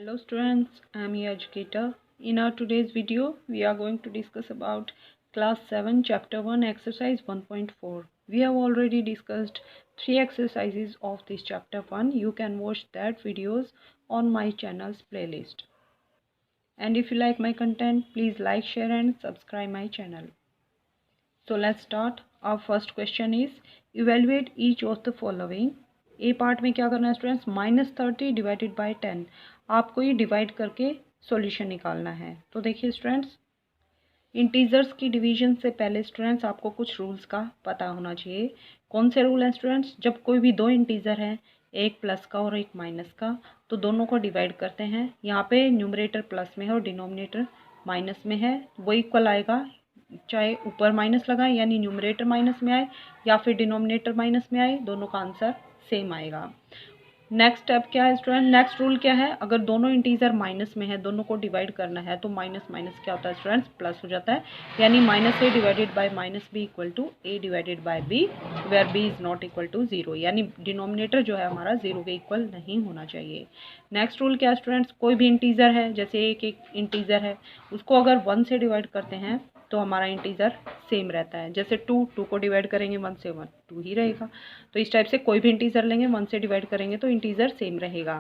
Hello students, I am your educator. In our today's video, we are going to discuss about class 7 chapter 1 exercise 1.4. We have already discussed 3 exercises of this chapter 1. You can watch that videos on my channel's playlist. And if you like my content, please like, share and subscribe my channel. So let's start. Our first question is evaluate each of the following. A part में क्या करना है students, -30 divided by 10 आपको ये divide करके solution निकालना है। तो देखिए स्टूडेंट्स, इंटीजर्स की डिवीजन से पहले स्टूडेंट्स आपको कुछ रूल्स का पता होना चाहिए। कौन से रूल हैं स्टूडेंट्स? जब कोई भी दो इंटीजर हैं, एक प्लस का और एक माइनस का, तो दोनों को डिवाइड करते हैं। यहाँ पे न्यूमरेटर प्लस में है और डिनोमिनेटर माइनस में है, वो इक्वल आएगा। चाहे ऊपर माइनस लगाए यानी न्यूमरेटर माइनस में आए या फिर डिनोमिनेटर माइनस में आए, दोनों का आंसर सेम आएगा। नेक्स्ट स्टेप क्या है स्टूडेंट? नेक्स्ट रूल क्या है? अगर दोनों इंटीजर माइनस में है, दोनों को डिवाइड करना है, तो माइनस माइनस क्या होता है स्टूडेंट्स? प्लस हो जाता है। यानी -a divided by -b equal to a divided by b, where b is not equal to 0। यानी डिनोमिनेटर जो है हमारा 0 के इक्वल नहीं होना चाहिए। नेक्स्ट रूल क्या है स्टूडेंट्स? कोई भी इंटीजर है, जैसे एक इंटीजर है, उसको अगर 1 से डिवाइड करते हैं तो हमारा इंटीजर सेम रहता है। जैसे 2 को डिवाइड करेंगे 1 से, 1 2 ही रहेगा। तो इस टाइप से कोई भी इंटीजर लेंगे 1 से डिवाइड करेंगे तो इंटीजर सेम रहेगा।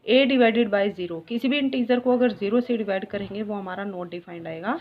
a डिवाइडेड बाय 0, किसी भी इंटीजर को अगर 0 से डिवाइड करेंगे वो हमारा नॉट डिफाइंड आएगा।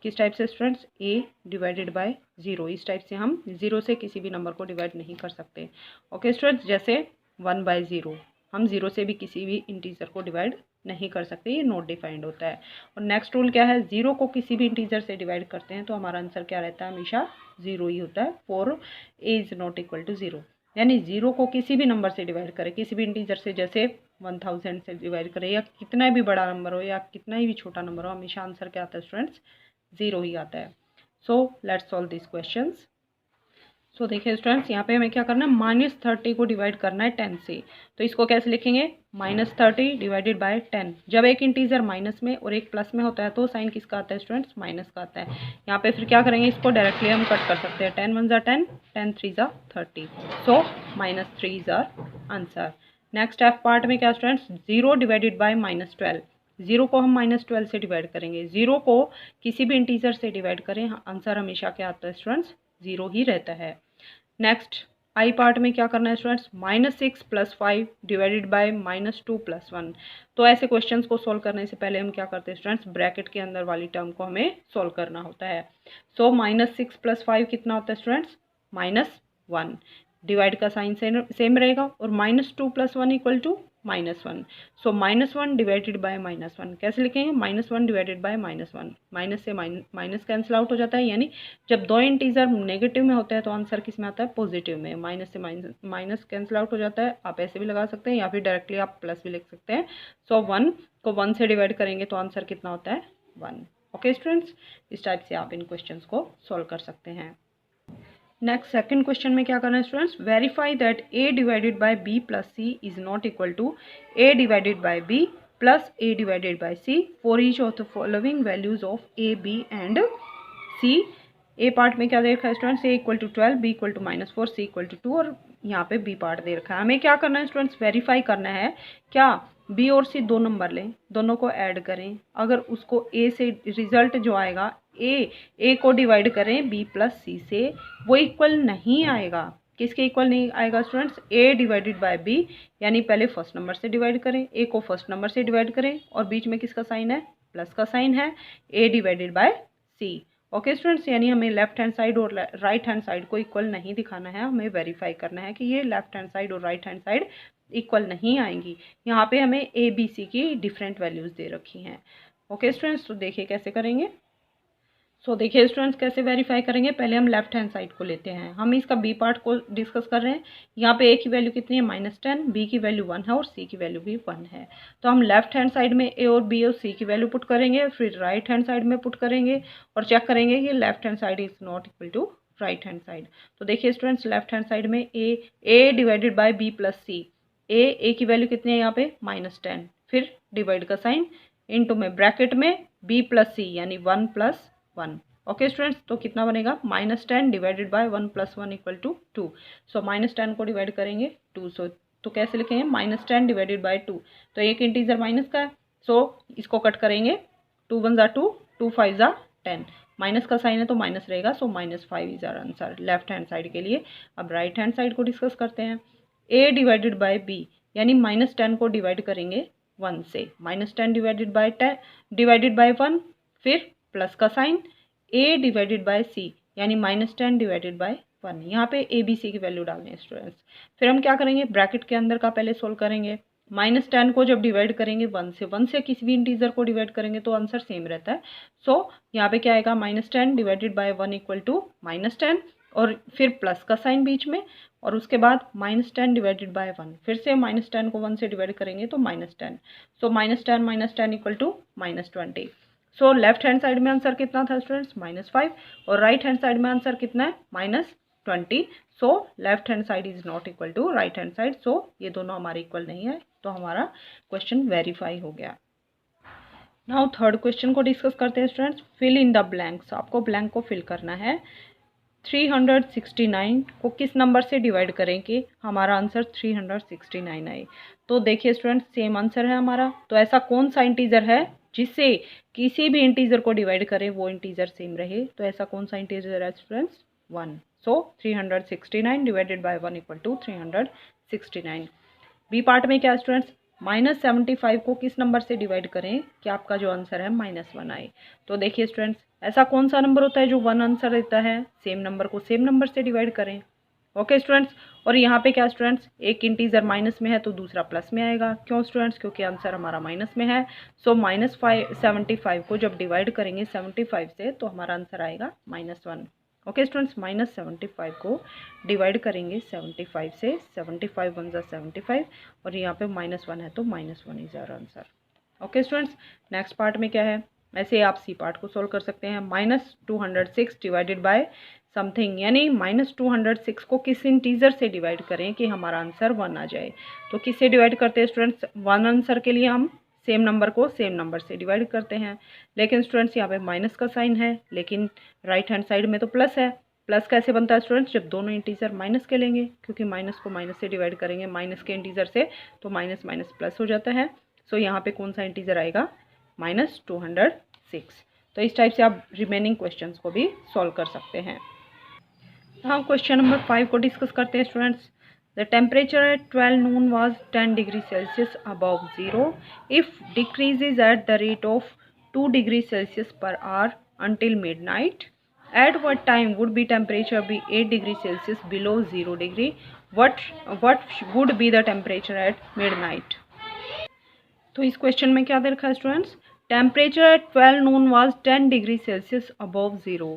किस टाइप से स्टूडेंट्स? a divided bye 0। इस टाइप से हम 0 से किसी भी नंबर को डिवाइड नहीं कर सकते। ओके स्टूडेंट्स, जैसे 1/0 हम 0 से भी किसी भी इंटीजर को डिवाइड नहीं कर सकते, ये नॉट डिफाइंड होता है। और नेक्स्ट रूल क्या है? 0 को किसी भी इंटीजर से डिवाइड करते हैं तो हमारा आंसर क्या रहता है? हमेशा 0 ही होता है। For a is not equal to 0, यानी 0 को किसी भी नंबर से डिवाइड करें, किसी भी इंटीजर से, जैसे 1000 से डिवाइड करें या कितना भी बड़ा नंबर हो या कितना ही भी छोटा नंबर हो, हमेशा आंसर क्या आता है स्टूडेंट्स? 0 ही आता है। So let's solve this questions. So देखिए स्टूडेंट्स, यहाँ पे हमें क्या करना है? -30 को डिवाइड करना है 10 से। तो इसको कैसे लिखेंगे? -30 डिवाइडेड बाय 10। जब एक इंटीजर माइनस में और एक प्लस में होता है तो साइन किसका आता है स्टूडेंट्स? माइनस का आता है। यहाँ पे फिर क्या करेंगे? इसको डायरेक्टली हम कट कर सकते हैं। 10 1 ज़ा 10, 10 3 ज़ा 30। So -3 is our answer. Next F part में क्या स्टूडेंट्स? 0 divided by -12। 0 को हम -12 से डिवाइड करेंगे। 0 को किसी भी इंटीजर से डिवाइड करें, आंसर हमेशा क्या आता है स्टूडेंट्स? 0 ही रहता है। नेक्स्ट आई पार्ट में क्या करना है स्टूडेंट्स? -6 + 5 divided by -2 + 1। तो ऐसे क्वेश्चंस को सॉल्व करने से पहले हम क्या करते हैं स्टूडेंट्स? ब्रैकेट के अंदर वाली टर्म को हमें सॉल्व करना होता है। सो -6 + 5 कितना होता है स्टूडेंट्स? -1। डिवाइड का साइन सेम रहेगा और -2 + 1 equal to -1। So -1 divided by -1 कैसे लिखेंगे? -1 डिवाइडेड बाय -1, माइनस से माइनस कैंसिल आउट हो जाता है। यानी जब दो इंटीजर नेगेटिव में होते हैं तो आंसर किस में आता है? पॉजिटिव में। माइनस से माइनस कैंसिल आउट हो जाता है। आप ऐसे भी लगा सकते हैं या फिर डायरेक्टली आप प्लस भी लिख सकते हैं। सो 1 को 1 से डिवाइड करेंगे तो आंसर कितना होता है? 1। ओके स्टूडेंट्स, इस टाइप से आप इन क्वेश्चंस को सॉल्व कर सकते हैं। नेक्स्ट सेकंड क्वेश्चन में क्या करना है students? Verify that a divided by b plus c is not equal to a divided by b plus a divided by c for each of the following values of a b and c। a part में क्या दे रखा है students? a equal to 12, b equal to -4, c equal to 2 और यहाँ पे b part दे रखा है। हमें क्या करना है स्टूडेंट्स? वेरीफाई करना है। क्या? b और c दो नंबर लें, दोनों को ऐड करें, अगर उसको a से रिजल्ट जो आएगा a को डिवाइड करें b प्लस c से, वो इक्वल नहीं आएगा। किसके इक्वल नहीं आएगा students? a divided by b, यानी पहले फर्स्ट नंबर से डिवाइड करें, a को फर्स्ट नंबर से डिवाइड करें और बीच में किसका साइन है? प्लस का साइन है। a divided by c। Okay students, यानी हमें लेफ्ट हैंड साइड और राइट हैंड साइड को इक्वल नहीं दिखाना है, हमें वेरीफाई करना है कि ये लेफ्ट हैंड साइड और राइट हैंड साइड इक्वल नहीं आएंगी। यहाँ पे हमें a b c की डिफरेंट वैल्यूज दे रखी हैं। ओके स्टूडेंट्स, तो देखिए कैसे करेंगे। सो देखिए स्टूडेंट्स, कैसे वेरीफाई करेंगे? पहले हम लेफ्ट हैंड साइड को लेते हैं। हम इसका बी पार्ट को डिस्कस कर रहे हैं। यहाँ पे ए की वैल्यू कितनी है? -10, बी की वैल्यू 1 है और सी की वैल्यू भी 1 है। तो हम लेफ्ट हैंड साइड में ए और बी और सी की वैल्यू पुट करेंगे, फिर राइट हैंड साइड में पुट करेंगे और चेक करेंगे कि left hand side is not equal to right hand side. तो देखिए स्टूडेंट्स, लेफ्ट हैंड साइड में A divided by B plus C, A की वैल्यू कितनी है यहाँ पे? -10, फिर डिवाइड का साइन इनटू में ब्रैकेट में b प्लस सी यानी 1 + 1। ओके स्टूडेंट्स, तो कितना बनेगा? -10 डिवाइडेड बाय 1 + 1 इक्वल टू 2। सो -10 को डिवाइड करेंगे 2, सो तो कैसे लिखेंगे, -10 डिवाइडेड बाय 2। तो एक इंटीजर माइनस का है, सो इसको कट करेंगे, 2 1 ज़ा 2, 2 5 ज़ा 10, माइनस का साइन है तो माइनस रहेगा, so -5 is our answer left hand side के लिए। अब राइट हैंड साइड को डिस्कस करते हैं। a डिवाइडेड बाय b, यानी -10 को डिवाइड करेंगे 1 से, -10 डिवाइडेड बाय 10 डिवाइडेड बाय 1, फिर प्लस का sign, a divided by c, यानी -10 डिवाइडेड बाय 1। यहाँ पे a b c की वैल्यू डालनी है स्टूडेंट्स। फिर हम क्या करेंगे, ब्रैकेट के अंदर का पहले सोल्व करेंगे। -10 को जब डिवाइड करेंगे 1 से किसी भी इंटीजर को डिवाइड करेंगे तो आंसर सेम रहता है। सो यहाँ पे क्या आएगा, -10 डिवाइडेड बाय 1 इक्वल टू -10, और फिर प्लस का साइन बीच में, और उसके बाद -10 डिवाइडेड बाय 1, फिर से -10 को 1 से डिवाइड करेंगे तो -10, so -10 equal to -20। So left hand side में आंसर कितना था स्टूडेंट्स, -5, और राइट हैंड साइड में आंसर कितना है, -20। So left hand side is not equal to right hand side, so ये दोनों हमारे इक्वल नहीं है, तो हमारा क्वेश्चन वेरीफाई हो गया। नाउ थर्ड क्वेश्चन को डिस्कस करते हैं students. Fill in the blanks, आपको ब्लैंक को फिल करना है। 369 को किस नंबर से डिवाइड करें कि हमारा आंसर 369 आए। तो देखिए स्टूडेंट्स, सेम आंसर है हमारा, तो ऐसा कौन सा इंटीजर है जिससे किसी भी इंटीजर को डिवाइड करें वो इंटीजर सेम रहे। तो ऐसा कौन सा इंटीजर है students, 1। So 369 divided by 1 equal to 369। B part में क्या है स्टूडेंट्स, -75 को किस नंबर से डिवाइड करें कि आपका जो आंसर है -1 आए। तो देखिए स्टूडेंट्स, ऐसा कौन सा नंबर होता है जो 1 आंसर देता है, सेम नंबर को सेम नंबर से डिवाइड करें। ओके स्टूडेंट्स, और यहाँ पे क्या स्टूडेंट्स, एक इंटीजर माइनस में है तो दूसरा प्लस में आएगा। क्यों स्टूडेंट्स, क्योंकि आंसर हमारा माइनस में है। सो -75 को जब डिवाइड करेंगे 75 से तो हमारा आंसर आएगा -1। ओके स्टूडेंट्स, -75 को डिवाइड करेंगे 75 से, 75 1 ज़ा 75, और यहाँ पे -1 है तो -1 is our answer. Okay students, next part में क्या है, ऐसे आप सी पार्ट को सोल्व कर सकते हैं। -206 डिवाइडेड बाय समथिंग, यानी -206 को किस इंटीजर से डिवाइड करें कि हमारा आंसर 1 आ जाए। तो किससे डिवाइड करते हैं स्टूडेंट्स, 1 आंसर के लिए हम सेम नंबर को सेम नंबर से डिवाइड करते हैं। लेकिन स्टूडेंट्स यहाँ पे माइनस का साइन है, लेकिन राइट हैंड साइड में तो प्लस है। प्लस कैसे बनता है स्टूडेंट्स, जब दोनों इंटीजर माइनस के लेंगे, क्योंकि माइनस को माइनस से डिवाइड करेंगे माइनस के इंटीजर से, तो माइनस माइनस प्लस हो जाता है। सो यहाँ पे कौन सा इंटीजर आएगा, -206। तो इस टाइप से आप रिमेनिंग क्वेश्चंस को भी सॉल्व कर सकते हैं। हम क्वेश्चन नंबर 5 को डिस्कस करते हैं students. The temperature at 12 noon was 10 degree Celsius above zero if decreases at the rate of 2 degree Celsius per hour until midnight. At what time would be temperature be 8 degree Celsius below 0 degree? What would be the temperature at midnight? तो इस question में क्या दे रखा है students, temperature at 12 noon was 10 degree Celsius above zero।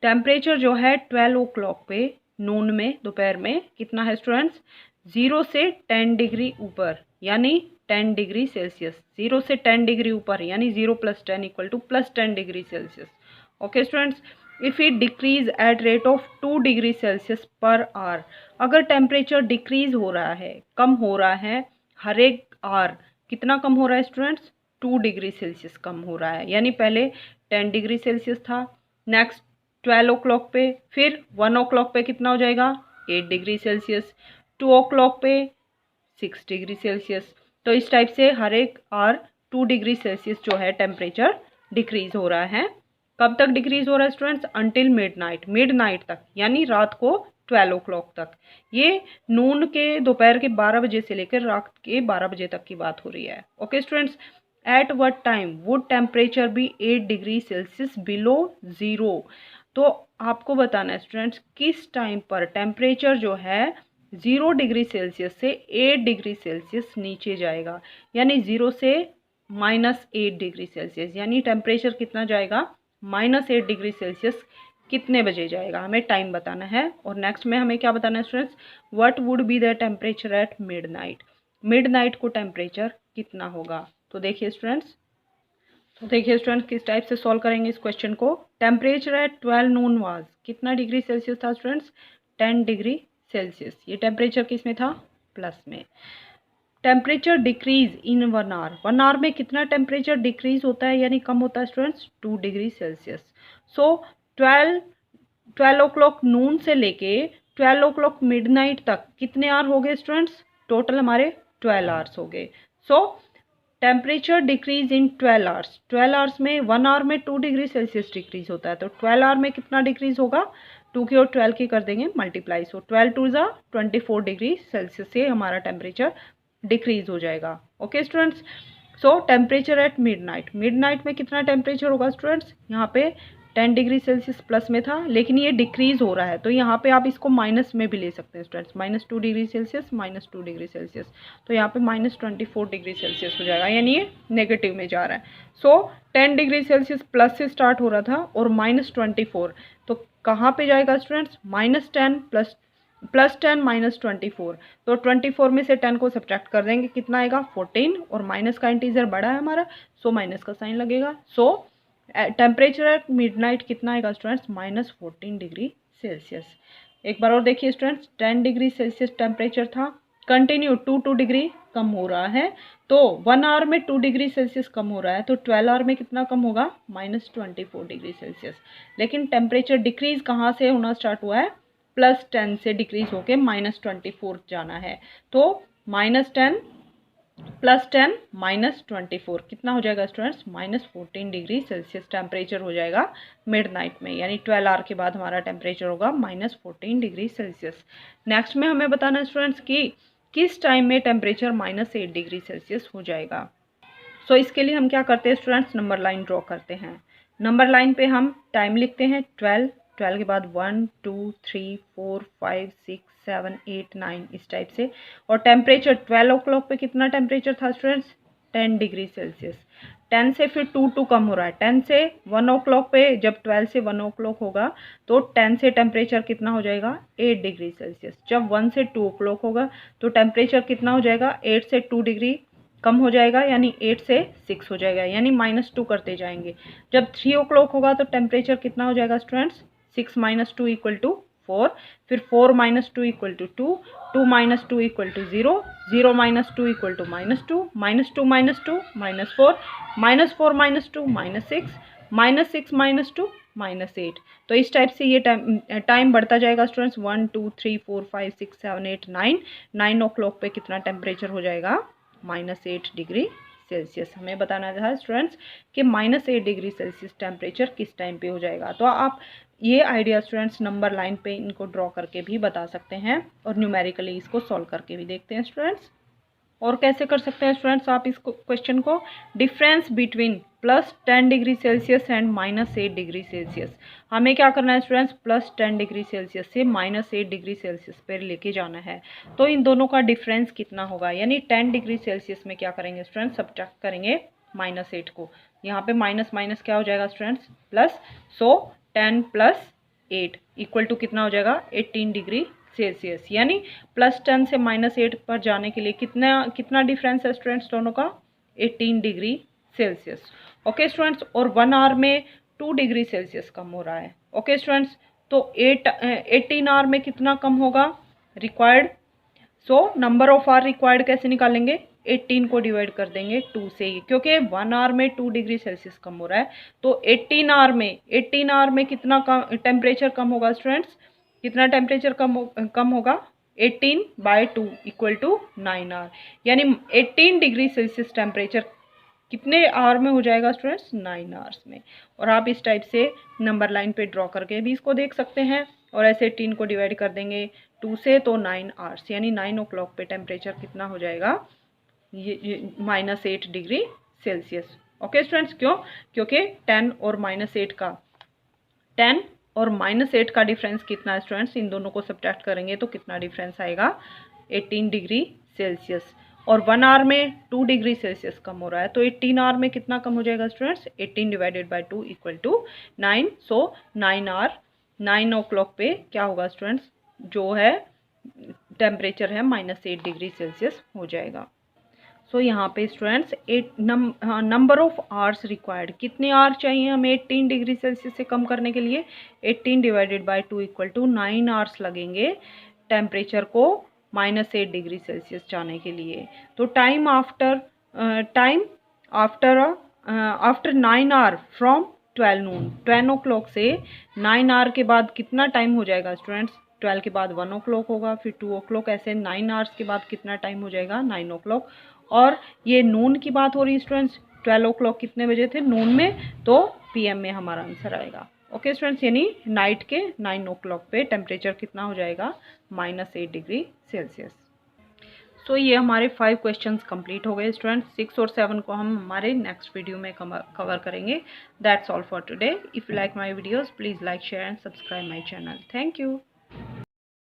Temperature जो है 12 o'clock पे, नून में, दोपहर में, कितना है स्टूडेंट्स, 0 से 10 डिग्री ऊपर, यानी 10 डिग्री सेल्सियस। 0 से 10 डिग्री ऊपर यानी 0 + 10 equal to +10 degree Celsius. Okay students, if it decreases at rate of 2 degree Celsius per hour, अगर टेम्परेचर डिक्रीज हो रहा है, कम हो रहा है हर एक आवर, कितना कम हो रहा है स्टूडेंट्स, 2 डिग्री सेल्सियस कम हो रहा है। यानी पहले 10 डिग्री सेल्सियस था, नेक्स्ट 12 o'clock पे, फिर 1 o'clock पे कितना हो जाएगा, 8 डिग्री सेल्सियस, 2 o'clock पे 6 डिग्री सेल्सियस। तो इस टाइप से हर एक आवर 2 डिग्री सेल्सियस जो है टेम्परेचर डिक्रीज हो रहा है। कब तक डिक्रीज हो रहा है स्टूडेंट्स, अंटिल मिडनाइट तक, यानी रात को 12 o'clock तक। ये नून के, दोपहर के 12 बजे से लेकर रात के 12 बजे तक की बात हो रही है। Okay students, at what time would temperature be 8 degree Celsius below zero. तो आपको बताना है स्टूडेंट्स, किस टाइम पर टेम्परेचर जो है 0 डिग्री सेल्सियस से 8 डिग्री सेल्सियस नीचे जाएगा, यानी 0 से -8 डिग्री सेल्सियस, यानी टेम्परेचर कितना जाएगा, -8 डिग्री सेल्सियस कितने बजे जाएगा, हमें टाइम बताना है। और नेक्स्ट में हमें क्या बताना है students, what would be the temperature at midnight को टेम्परेचर कितना होगा। तो देखिए स्टूडेंट्स, किस टाइप से सॉल्व करेंगे इस क्वेश्चन को। टेम्परेचर एट 12 noon वाज, कितना डिग्री सेल्सियस था स्टूडेंट्स, 10 डिग्री सेल्सियस। ये टेम्परेचर किस में था, प्लस में। Temperature decrease in 1 hour, 1 hour में कितना टेम्परेचर डिक्रीज होता है यानी कम होता है स्टूडेंट्स, 2 डिग्री सेल्सियस। सो 12 o'clock नून से लेके 12 o'clock मिडनाइट तक कितने आवर हो गए स्टूडेंट्स, टोटल हमारे 12 आवर्स हो गए। सो टेम्परेचर डिक्रीज इन 12 आवर्स। 12 आवर्स में 1 आवर में 2 डिग्री सेल्सियस डिक्रीज होता है, तो 12 आवर में कितना डिक्रीज होगा, 2 की और 12 की कर देंगे मल्टीप्लाई, सो 12 टू ज़ा 24 डिग्री सेल्सियस से हमारा टेम्परेचर डिक्रीज हो जाएगा। Okay students, so temperature at midnight, midnight में कितना टेम्परेचर होगा स्टूडेंट्स, यहाँ पे 10 डिग्री सेल्सियस प्लस में था, लेकिन ये डिक्रीज हो रहा है, तो यहाँ पे आप इसको माइनस में भी ले सकते हैं students, -2 degree Celsius, -2 degree Celsius, तो यहाँ पे -24 डिग्री सेल्सियस हो जाएगा, यानी ये नेगेटिव में जा रहा है। सो 10 डिग्री सेल्सियस प्लस से स्टार्ट हो रहा था और -24, तो कहाँ पे जाएगा स्टूडेंट्स, -10 +10 -24, तो 24 में से 10 को सब्ट्रैक्ट कर देंगे, कितना आएगा 14, और माइनस का इंटीजर बड़ा है हमारा, सो माइनस का साइन लगेगा। सो टेम्परेचर एट मिडनाइट कितना आएगा स्टूडेंट्स, -14 डिग्री सेल्सियस। एक बार और देखिए स्टूडेंट्स, 10 डिग्री सेल्सियस टेम्परेचर था, कंटिन्यू 2 डिग्री कम हो रहा है, तो 1 आवर में 2 डिग्री सेल्सियस कम हो रहा है, तो 12 आवर में कितना कम होगा, -24 डिग्री सेल्सियस। लेकिन टेम्परेचर डिक्रीज कहाँ से होना स्टार्ट हुआ है, +10 से डिक्रीज होके -24 जाना है, तो -10 +10 -24 कितना हो जाएगा स्टूडेंट्स, -14 डिग्री सेल्सियस टेम्परेचर हो जाएगा मिडनाइट में, यानी 12 आवर के बाद हमारा टेम्परेचर होगा -14 डिग्री सेल्सियस। नेक्स्ट में हमें बताना है स्टूडेंट्स कि किस टाइम में टेम्परेचर -8 डिग्री सेल्सियस हो जाएगा। सो इसके लिए हम क्या करते हैं स्टूडेंट्स, नंबर लाइन ड्रॉ करते हैं। नंबर लाइन पे हम टाइम लिखते हैं 12 के बाद 1 2 3 4 5 6 7 8 9 इस टाइप से, और टेम्परेचर 12 ओ क्लॉक पे कितना टेम्परेचर था स्टूडेंट्स, 10 डिग्री सेल्सियस। 10 से फिर 2 कम हो रहा है, 10 से 1 ओ क्लॉक पे, जब 12 से 1 ओ क्लॉक होगा तो 10 से टेम्परेचर कितना हो जाएगा, 8 डिग्री सेल्सियस। जब 1 से 2 ओ क्लॉक होगा तो टेम्परेचर कितना हो जाएगा, 8 से 2 डिग्री कम हो जाएगा, यानी 8 से 6 हो जाएगा, यानी -2 करते जाएंगे। जब 3 ओ क्लॉक होगा तो टेम्परेचर कितना हो जाएगा स्टूडेंट्स, 6 - 2 = 4, फिर 4 - 2 = 2, 2 - 2 = 0, 0 - 2 = -2, -2 - 2 -2 - 4, -4 - 2 -6, -6 - 2 -8। तो इस टाइप से ये टाइम बढ़ता जाएगा स्टूडेंट्स, 1 2 3 4 5 6 7 8 9 ओ क्लॉक पे कितना टेम्परेचर हो जाएगा, -8 डिग्री सेल्सियस। हमें बताना था स्टूडेंट्स कि -8 डिग्री सेल्सियस टेम्परेचर किस टाइम पे हो जाएगा। तो आप ये आइडिया स्टूडेंट्स नंबर लाइन पे इनको ड्रॉ करके भी बता सकते हैं, और न्यूमेरिकली इसको सॉल्व करके भी देखते हैं स्टूडेंट्स। और कैसे कर सकते हैं स्टूडेंट्स आप इस क्वेश्चन को, difference between +10 degree Celsius and -8 degree Celsius. हमें क्या करना है स्टूडेंट्स, +10 डिग्री सेल्सियस से -8 डिग्री सेल्सियस पर लेके जाना है, तो इन दोनों का डिफरेंस कितना होगा, यानी 10 डिग्री सेल्सियस में क्या करेंगे स्टूडेंट्स, सब्ट्रैक्ट करेंगे -8 को, यहाँ पे माइनस माइनस क्या हो जाएगा स्टूडेंट्स, प्लस, सो 10 + 8 = कितना हो जाएगा, 18 डिग्री सेल्सियस, यानी +10 से -8 पर जाने के लिए कितना डिफरेंस है स्टूडेंट्स दोनों का, 18 डिग्री सेल्सियस। ओके स्टूडेंट्स, और 1 आवर में 2 डिग्री सेल्सियस कम हो रहा है। ओके स्टूडेंट्स, तो 18 आवर में कितना कम होगा required, so number of hour required कैसे निकालेंगे, 18 को डिवाइड कर देंगे 2 से ही, क्योंकि 1 आवर में 2 डिग्री सेल्सियस कम हो रहा है, तो 18 आवर में कितना टेम्परेचर कम होगा स्टूडेंट्स, कितना टेम्परेचर कम होगा, 18/2 = 9 आवर, यानी 18 डिग्री सेल्सियस टेम्परेचर कितने आवर में हो जाएगा स्टूडेंट्स, 9 आवर्स में। और आप इस टाइप से नंबर लाइन पे ड्रॉ करके भी इसको देख सकते हैं, और ऐसे 18 को डिवाइड कर देंगे 2 से, तो 9 आवर्स, यानी 9 ओ क्लॉक पे टेम्परेचर कितना हो जाएगा, ये -8 डिग्री सेल्सियस। ओके स्टूडेंट्स, क्योंकि 10 और -8 का डिफरेंस कितना है स्टूडेंट्स, इन दोनों को सब्ट्रैक्ट करेंगे तो कितना डिफरेंस आएगा, 18 डिग्री सेल्सियस। और 1 आवर में 2 डिग्री सेल्सियस कम हो रहा है, तो 18 आवर में कितना कम हो जाएगा students, 18 / 2 = 9, so 9 hour, 9 o'clock पे क्या होगा स्टूडेंट्स, जो है टेम्परेचर है -8 डिग्री सेल्सियस हो जाएगा। सो यहाँ पे students number of hours required, कितने आवर चाहिए हमें 18 डिग्री सेल्सियस से कम करने के लिए, 18 / 2 = 9 आवर्स लगेंगे टेम्परेचर को -8 डिग्री सेल्सियस जाने के लिए। तो time after 9 hour from 12 noon, 10 o'clock से 9 आवर के बाद कितना टाइम हो जाएगा स्टूडेंट्स, 12 के बाद 1 o'clock होगा, फिर 2 o'clock, ऐसे 9 आवर्स के बाद कितना टाइम हो जाएगा 9 o'clock। और ये नून की बात हो रही है स्टूडेंट्स, 12 o'clock कितने बजे थे नून में, तो PM में हमारा आंसर आएगा। ओके स्टूडेंट्स, यानी नाइट के 9 o'clock पे टेम्परेचर कितना हो जाएगा -8 डिग्री सेल्सियस। सो ये हमारे 5 क्वेश्चंस कंप्लीट हो गए स्टूडेंट्स। 6 और 7 को हम हमारे नेक्स्ट वीडियो में कवर करेंगे। That's all for today. If you like my videos please like share and subscribe my channel. Thank you.